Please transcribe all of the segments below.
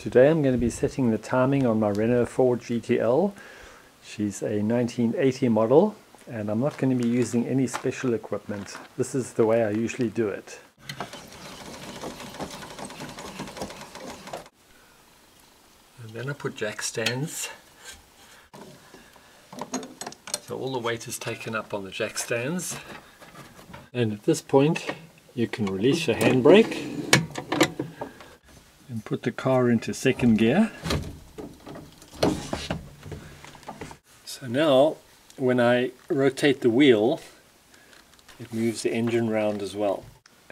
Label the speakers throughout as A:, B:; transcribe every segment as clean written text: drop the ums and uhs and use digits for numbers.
A: Today I'm going to be setting the timing on my Renault4 GTL. She's a 1980 model and I'm not going to be using any special equipment. This is the way I usually do it. And then I put jack stands. So all the weight is taken up on the jack stands. And at this point you can release your handbrake and put the car into second gear. So now when I rotate the wheel, it moves the engine round as well.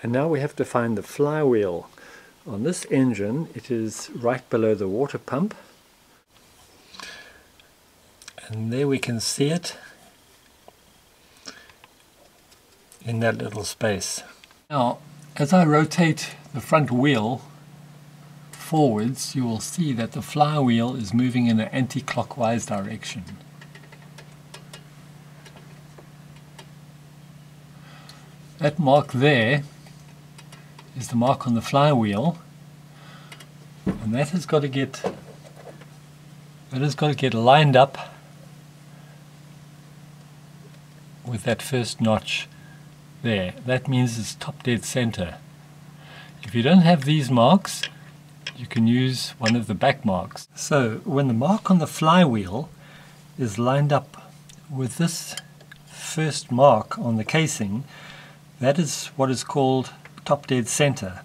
A: And now we have to find the flywheel. On this engine it is right below the water pump, and there we can see it in that little space. Now as I rotate the front wheel forwards, you will see that the flywheel is moving in an anti-clockwise direction. That mark there is the mark on the flywheel, and that has got to get lined up with that first notch there. That means it's top dead center. If you don't have these marks, you can use one of the back marks. So when the mark on the flywheel is lined up with this first mark on the casing, that is what is called top dead center.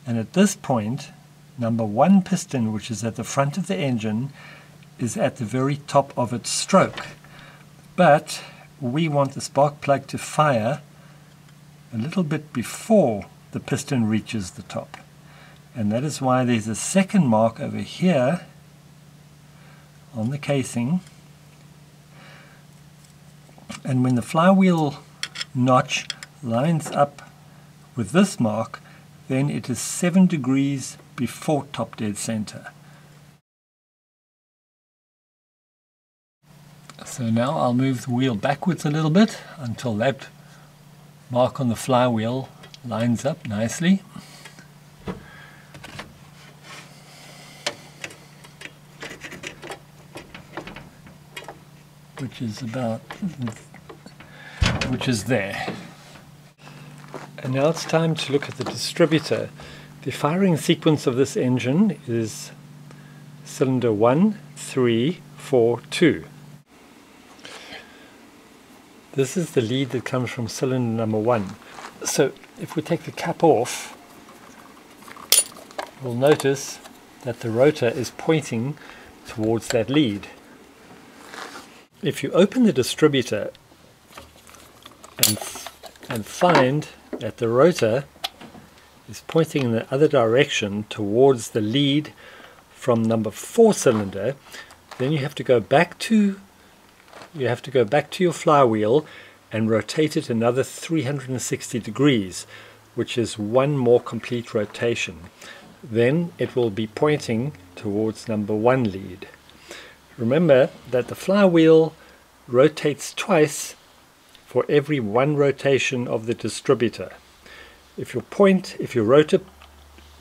A: And at this point, number one piston, which is at the front of the engine, is at the very top of its stroke. But we want the spark plug to fire a little bit before the piston reaches the top. And that is why there's a second mark over here on the casing. And when the flywheel notch lines up with this mark, then it is 7 degrees before top dead center. So now I'll move the wheel backwards a little bit until that mark on the flywheel lines up nicely. Which is there. And now it's time to look at the distributor. The firing sequence of this engine is cylinder 1, 3, 4, 2. This is the lead that comes from cylinder number 1. So if we take the cap off, we'll notice that the rotor is pointing towards that lead. If you open the distributor and find that the rotor is pointing in the other direction towards the lead from number 4 cylinder, then you have to go back to your flywheel and rotate it another 360 degrees, which is one more complete rotation. Then it will be pointing towards number 1 lead. Remember that the flywheel rotates twice for every one rotation of the distributor. If your rotor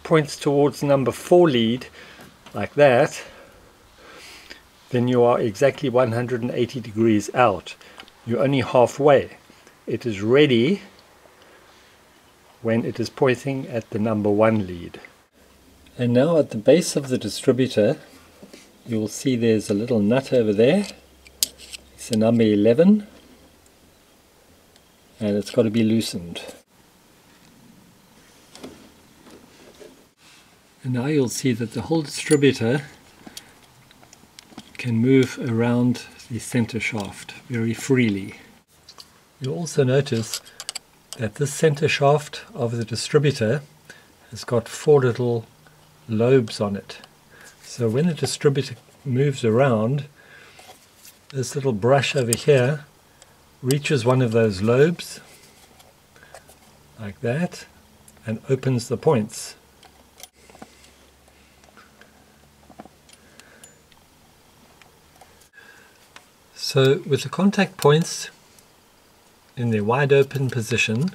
A: points towards number 4 lead like that, then you are exactly 180 degrees out. You're only halfway. It is ready when it is pointing at the number 1 lead. And now at the base of the distributor, you will see there's a little nut over there. It's a number 11, and it's got to be loosened. And now you'll see that the whole distributor can move around the center shaft very freely. You'll also notice that this center shaft of the distributor has got 4 little lobes on it. So when the distributor moves around, this little brush over here reaches one of those lobes like that and opens the points. So with the contact points in their wide open position,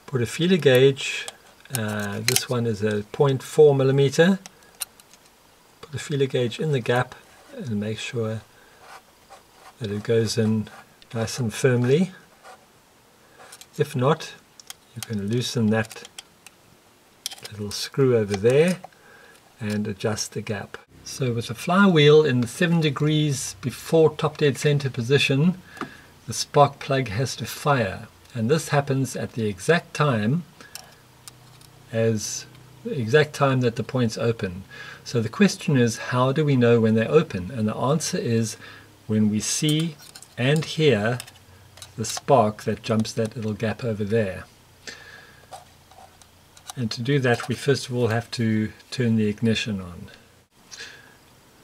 A: put a feeler gauge. This one is a 0.4 millimeter put the feeler gauge in the gap and make sure that it goes in nice and firmly. If not, you can loosen that little screw over there and adjust the gap. So with the flywheel in the 7 degrees before top dead center position, the spark plug has to fire, and this happens at the exact time that the points open. So the question is, how do we know when they open? And the answer is when we see and hear the spark that jumps that little gap over there. And to do that, we first of all have to turn the ignition on.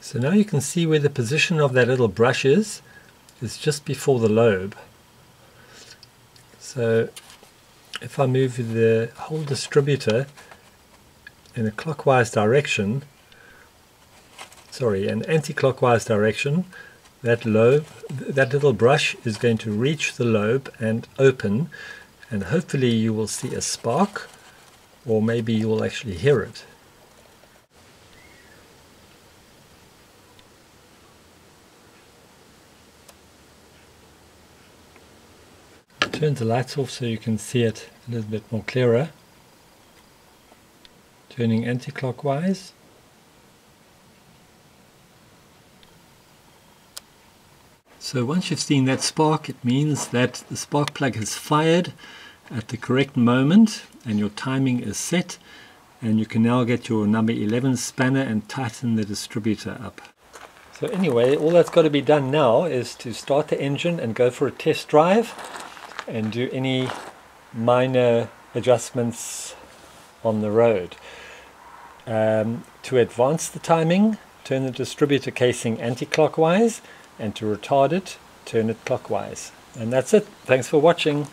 A: So now you can see where the position of that little brush is just before the lobe. So if I move the whole distributor in a clockwise direction, an anti-clockwise direction, that little brush is going to reach the lobe and open, and hopefully you will see a spark, or maybe you will actually hear it. Turn the lights off so you can see it a little bit more clearer. Turning anti-clockwise. So once you've seen that spark, it means that the spark plug has fired at the correct moment and your timing is set, and you can now get your number 11 spanner and tighten the distributor up. So anyway, all that's got to be done now is to start the engine and go for a test drive and do any minor adjustments on the road. To advance the timing, turn the distributor casing anti-clockwise, and to retard it, turn it clockwise. And that's it. Thanks for watching.